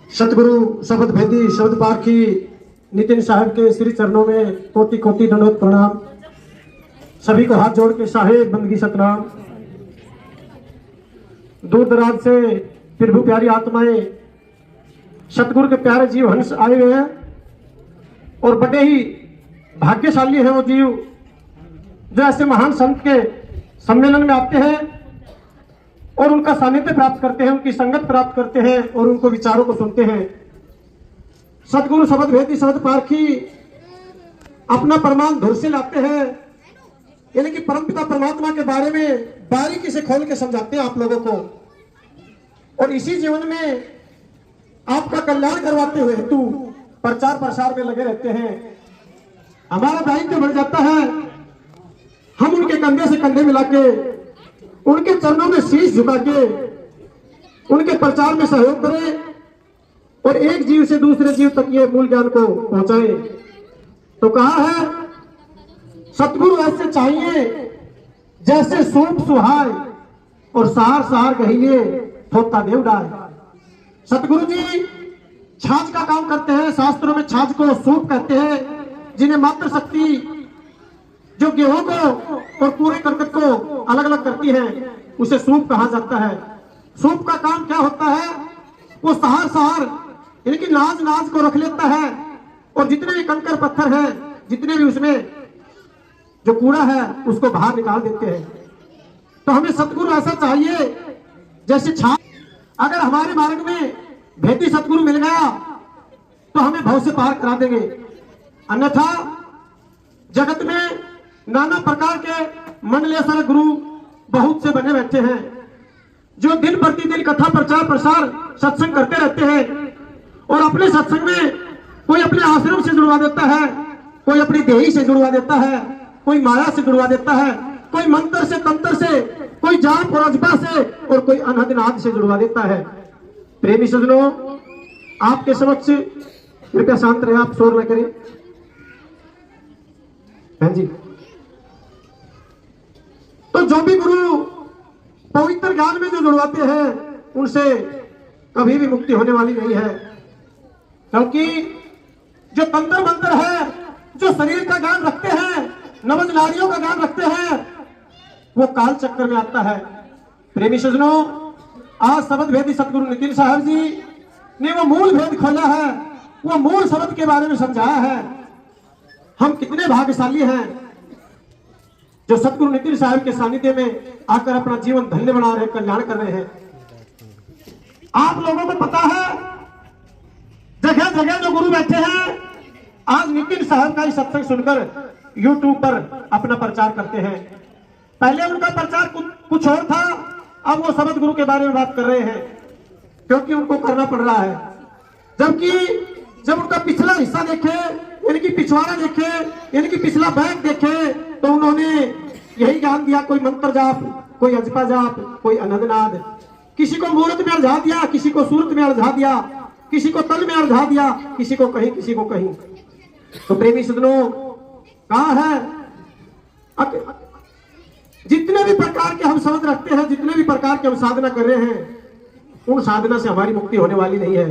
सतगुरु शब्द भेदी शब्द पारखी नितिन साहब के श्री चरणों में कोटि कोटि दंडवत प्रणाम। सभी को हाथ जोड़ के साहेब बंदगी सतनाम। दूर दराज से प्रभु प्यारी आत्माएं सतगुरु के प्यारे जीव हंस आए हुए हैं और बड़े ही भाग्यशाली हैं वो जीव जो ऐसे महान संत के सम्मेलन में आते हैं और उनका सानिध्य प्राप्त करते हैं, उनकी संगत प्राप्त करते हैं और उनको विचारों को सुनते हैं। सतगुरु शब्द भेदी शब्द पारखी अपना प्रमाण धुर से लाते हैं, यानी कि परमपिता परमात्मा के बारे में बारीकी से खोल के समझाते हैं आप लोगों को और इसी जीवन में आपका कल्याण करवाते हुए तू प्रचार प्रसार में लगे रहते हैं। हमारा दायित्व बढ़ जाता है, हम उनके कंधे से कंधे मिला के उनके चरणों में शीश झुका के उनके प्रचार में सहयोग करें और एक जीव से दूसरे जीव तक ये मूल ज्ञान को पहुंचाए। तो कहा है सतगुरु ऐसे चाहिए जैसे सूप सुहाय और सहार सहार कहिए थोता देव डाय। सतगुरु जी छाछ का काम करते हैं, शास्त्रों में छाछ को सूप कहते हैं, जिन्हें मात्र शक्ति जो गेहूं को और पूरे करकट को अलग अलग करती है उसे सूप कहा जाता है। सूप का काम क्या होता है, वो सहार सहार यानी कि नाज नाज को रख लेता है और जितने भी कंकर पत्थर है, जितने भी उसमें जो कूड़ा है उसको बाहर निकाल देते हैं। तो हमें सतगुरु ऐसा चाहिए जैसे छाछ। अगर हमारे मार्ग में भेदी सतगुरु मिल गया तो हमें भव से पार करा देंगे, अन्यथा जगत में नाना प्रकार के मंडलेश्वर गुरु बहुत से बने बैठे हैं जो दिन प्रतिदिन कथा प्रचार प्रसार सत्संग करते रहते हैं और अपने सत्संग में कोई अपने आश्रम से जुड़वा देता है, कोई अपनी देही से जुड़वा देता है, कोई माया से जुड़वा देता है, कोई मंत्र से तंत्र से, कोई जाप और अजबा से और कोई अनहद नाद से जुड़वा देता है। प्रेमी सज्जनों, आपके समक्ष कृपया शांत रहे, आप शोर न करें। हाँ जी, तो जो भी गुरु पवित्र ज्ञान में जो जुड़वाते हैं उनसे कभी भी मुक्ति होने वाली नहीं है, क्योंकि जो तंत्र मंत्र है, जो शरीर का ज्ञान रखते हैं, नवज नारियों का ज्ञान रखते हैं, वो काल चक्र में आता है। प्रेमी सज्जनों, आज शब्द भेदी सतगुरु नितिन साहब जी ने वो मूल भेद खोला है, वो मूल शब्द के बारे में समझाया है। हम कितने भाग्यशाली हैं जो सतगुरु नितिन साहब के सानिध्य में आकर अपना जीवन धन्य बना रहे, कल्याण कर रहे हैं। आप लोगों को पता है जगह जगह जो गुरु बैठे हैं आज नितिन साहब का ही सत्संग सुनकर यूट्यूब पर अपना प्रचार करते हैं। पहले उनका प्रचार कुछ और था, अब वो शब्द गुरु के बारे में बात कर रहे हैं क्योंकि उनको करना पड़ रहा है। जबकि जब उनका पिछला हिस्सा देखे, यानी कि पिछवाड़ा देखे, यानी कि पिछला बैग देखे, तो उन्होंने यही ज्ञान दिया, कोई मंत्र जाप, कोई अजपा जाप, कोई अनंदनाद। किसी को मूर्त में अरझा दिया, किसी को सूरत में अरझा दिया, किसी को तल में अरझा दिया, किसी को कहीं, किसी को कहीं। तो प्रेमी सज्जनों, कहाँ है जितने भी प्रकार के हम शब्द रखते हैं, जितने भी प्रकार के हम साधना कर रहे हैं, उन साधना से हमारी मुक्ति होने वाली नहीं है।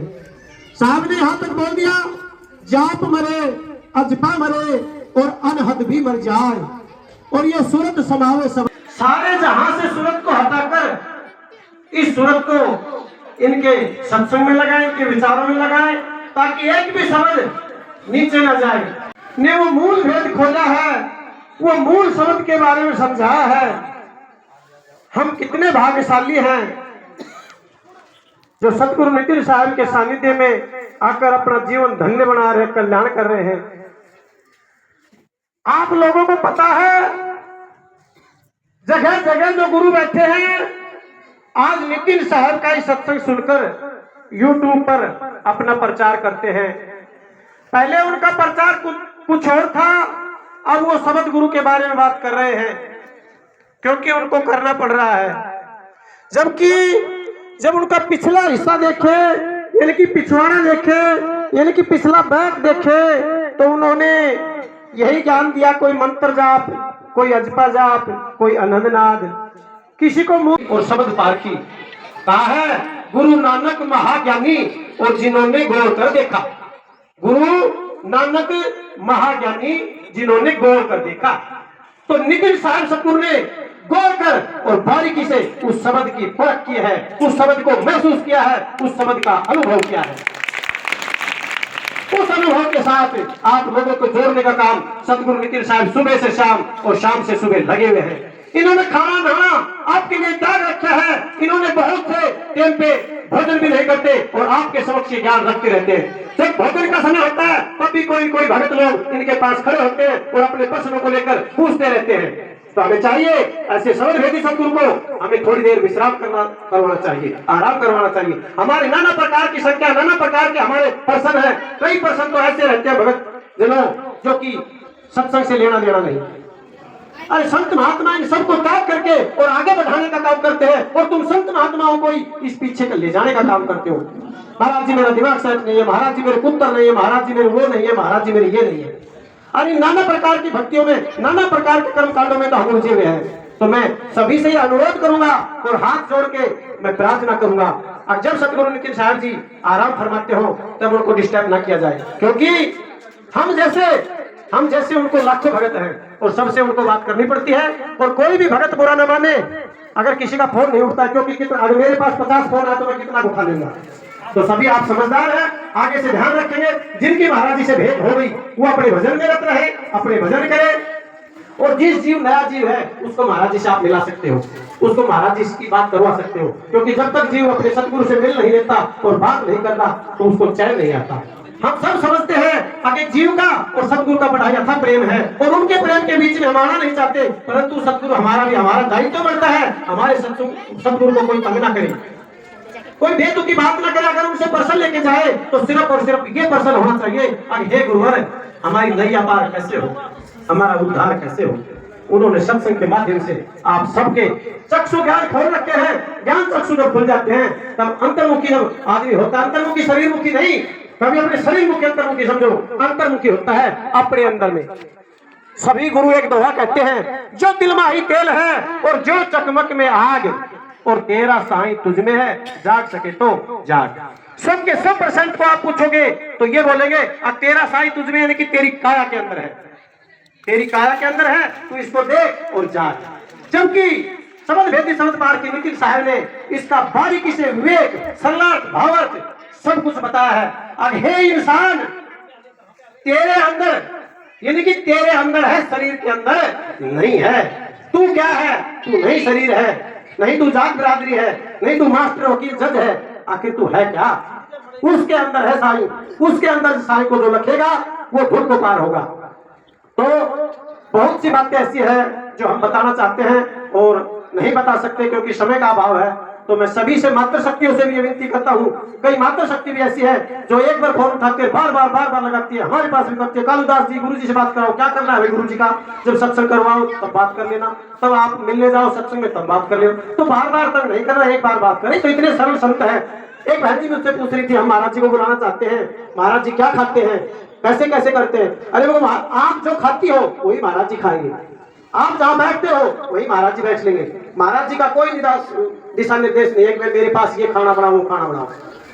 साहब ने यहां तक बोल दिया, जाप मरे, अजपा मरे और अनहद भी मर जाए और ये सूरत समावे सब। सारे जहां से सूरत को हटाकर इस सूरत को इनके सत्संग में लगाएं, इनके विचारों में लगाएं, ताकि एक भी शब्द नीचे न जाए। ने वो मूल भेद खोला है, वो मूल शब्द के बारे में समझाया है। हम कितने भाग्यशाली हैं जो सतगुरु नितिन साहब के सानिध्य में आकर अपना जीवन धन्य बना रहे, कल्याण कर रहे हैं। आप लोगों को पता है जगह जगह जो गुरु बैठे हैं आज नितिन साहब का ही सत्संग सुनकर यूट्यूब पर अपना प्रचार करते हैं। पहले उनका प्रचार कुछ और था, अब वो शब्द गुरु के बारे में बात कर रहे हैं क्योंकि उनको करना पड़ रहा है। जबकि जब उनका पिछला हिस्सा देखे, यानी कि पिछवाड़ा देखे, यानी कि पिछला बैग देखे, तो उन्होंने यही ज्ञान दिया, कोई मंत्र जाप, कोई अजपा जाप, कोई अनंदनाद, किसी को मूल और शब्द पारखी। कहा है गुरु नानक महाज्ञानी और जिन्होंने गौर कर देखा। गुरु नानक महाज्ञानी जिन्होंने गौर कर देखा। तो निखिल साहब सतगुरु ने गौर कर और बारीकी से उस शब्द की परख की है, उस शब्द को महसूस किया है, उस शब्द का अनुभव किया है। उस अनुभव के साथ आप लोगों को जोड़ने का काम सतगुरु निखिल साहब सुबह से शाम और शाम से सुबह लगे हुए हैं। इन्होंने खाना नहाना आपके लिए त्याग रखा है। इन्होंने बहुत से टाइम पे भोजन भी नहीं करते और आपके समक्ष ज्ञान रखते रहते हैं। जब भोजन का समय होता है तब भी कोई भगत लोग इनके पास खड़े होते हैं और अपने प्रश्नों को लेकर पूछते रहते हैं। तो हमें चाहिए ऐसे सर्व भेदी सतगुरु को हमें थोड़ी देर विश्राम करवाना चाहिए, आराम करवाना चाहिए। हमारे नाना प्रकार की संख्या, नाना प्रकार के हमारे पर्सन है। कई पर्सन तो ऐसे रहते हैं भगत जनों जो कि सत्संग से लेना देना नहीं। अरे संत महात्मा इन सबको त्याग करके और आगे बढ़ाने का काम करते हैं और तुम संत महात्माओं को इस पीछे कर ले जाने का काम करते हो। महाराज जी मेरा दिमाग सेट नहीं है, महाराज जी मेरे पुत्र नहीं है, महाराज जी मेरे वो नहीं है, महाराज जी मेरे ये नहीं है। अरे नाना प्रकार की भक्तियों में, नाना प्रकार के कर्म कांडों में तो हम उलझे हुए हैं। तो मैं सभी से अनुरोध करूंगा और हाथ जोड़ के मैं प्रार्थना करूंगा, और जब सतगुरु निखिल साहब जी आराम फरमाते हो तब उनको डिस्टर्ब ना किया जाए, क्योंकि हम जैसे उनको लाखों भगत हैं और सबसे उनको बात करनी पड़ती है। और कोई भी भगत बुरा न माने अगर किसी का फोन नहीं उठता, क्योंकि अगर मेरे पास 50 फोन आए तो मैं कितना उठा लूंगा। तो सभी आप समझदार हैं, आगे से ध्यान रखेंगे। जिनकी महाराज जी से भेंट हो गई वो अपने भजन में रत रहे, अपने भजन करे। और जिस जीव नया जीव है उसको महाराज जी से आप मिला सकते हो, उसको महाराज जी की बात करवा सकते हो, क्योंकि जब तक जीव अपने सतगुरु से मिल नहीं लेता और बात नहीं करता तो उसको चैन नहीं आता। हम सब समझते हैं आगे जीव का और सतगुरु का बड़ा यथा प्रेम है और उनके प्रेम के बीच में हम आना नहीं चाहते, परंतु सतगुरु हमारा दायित्व बनता है हमारे सतगुरु को कोई तंग ना करे, कोई बेतुकी बात ना करे। अगर उनसे पर्सन लेके जाए तो सिर्फ और सिर्फ ये पर्सन होना चाहिए, हे गुरुवर हमारी नैया पार कैसे हो, हमारा उद्धार कैसे हो। उन्होंने सत्संग के माध्यम से आप सबके चक्षु ज्ञान खोल रखे हैं। ज्ञान चक्षु जब खुल जाते हैं तब अंतर्मुखी जब आदमी होता है, अंतर्मुखी शरीर मुखी नहीं, कभी अपने शरीर मुखी अंतर्मुखी समझो, अंतर्मुखी होता है अपने अंदर में। सभी गुरु एक दोहा कहते हैं, जो दिल में ही तेल है और जो चकमक में आग, और तेरा साईं तुझ में है, जाग सके तो जाग। सबके 100% को आप पूछोगे तो ये बोलेंगे तेरा साईं तुझ में, यानी कि तेरी काया के अंदर है, तेरी काया के अंदर है, तू इसको देख और जाग। जबकि समझ भेदी समझ पार की निखिल साहब ने इसका बारीकी से विवेक, संलाप, भावार्थ सब कुछ बताया है। अब हे इंसान, तेरे अंदर, यानी कि तेरे अंदर है, शरीर के अंदर नहीं है। तू क्या है? तू नहीं शरीर है, नहीं तू जात बिरादरी है, नहीं तू मास्टर वकील जज है, आखिर तू है क्या? उसके अंदर है साईं, उसके अंदर साईं को जो रखेगा वो धुन को पार होगा। तो बहुत सी बातें ऐसी है जो हम बताना चाहते हैं और नहीं बता सकते क्योंकि समय का अभाव है। तो मैं सभी से मातृ शक्तियों से भी विनती करता हूँ। कई मातृ शक्ति भी ऐसी है जो एक बार फोन उठाते बार बार लगाती है, हमारे पास भी करती है, कालुदास जी गुरु जी से बात कराओ, क्या करना है गुरु जी का, जब सत्संग करवाओ तब बात कर लेना, तब आप मिलने जाओ सत्संग में तब बात कर लेना। तो बार तक नहीं करना, एक बार बात करें। तो इतने सरल संत है। एक बहन जी मुझसे पूछ रही थी, हम महाराज जी को बुलाना चाहते हैं, महाराज जी क्या खाते हैं, कैसे करते हैं? अरे वो आप जो खाती हो वही महाराज जी खाएंगे, आप जहाँ बैठते हो वही महाराज जी बैठ लेंगे। महाराज जी का कोई दिशा निर्देश नहीं है कि मेरे पास ये खाना बनाओ वो खाना बनाओ,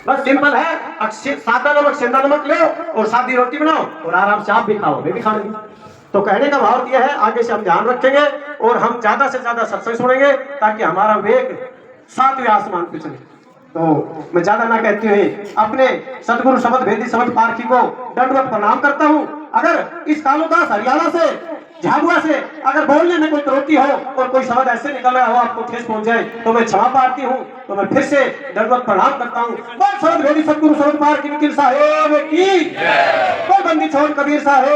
बस सिंपल है, सादा नमक सेंधा नमक लो और सादी रोटी बनाओ और आराम से आप भी खाओ, मैं भी खा लेंगे। तो कहने का भाव दिया है, आगे से हम ध्यान रखेंगे और हम ज्यादा से ज्यादा सत्संग सुनेंगे ताकि हमारा वेग 7वें आसमान पे चले। तो मैं ज्यादा ना कहते हुए अपने सतगुरु शब्द भेदी समझ पारखी को दंडवत प्रणाम करता हूँ। अगर इस कालुदास हरियाणा से, झाबुआ से अगर बोलने में कोई त्रुटि हो और कोई शब्द ऐसे निकल रहा हो आपको ठेस पहुंच जाए तो मैं क्षमा प्रार्थी हूँ। तो मैं फिर से दंडवत प्रणाम करता हूँ। बोल शब्द भेदी सतगुरु शब्द पारखी निखिल साहेब की, बोल बंदी छोड़ कबीर साहेब।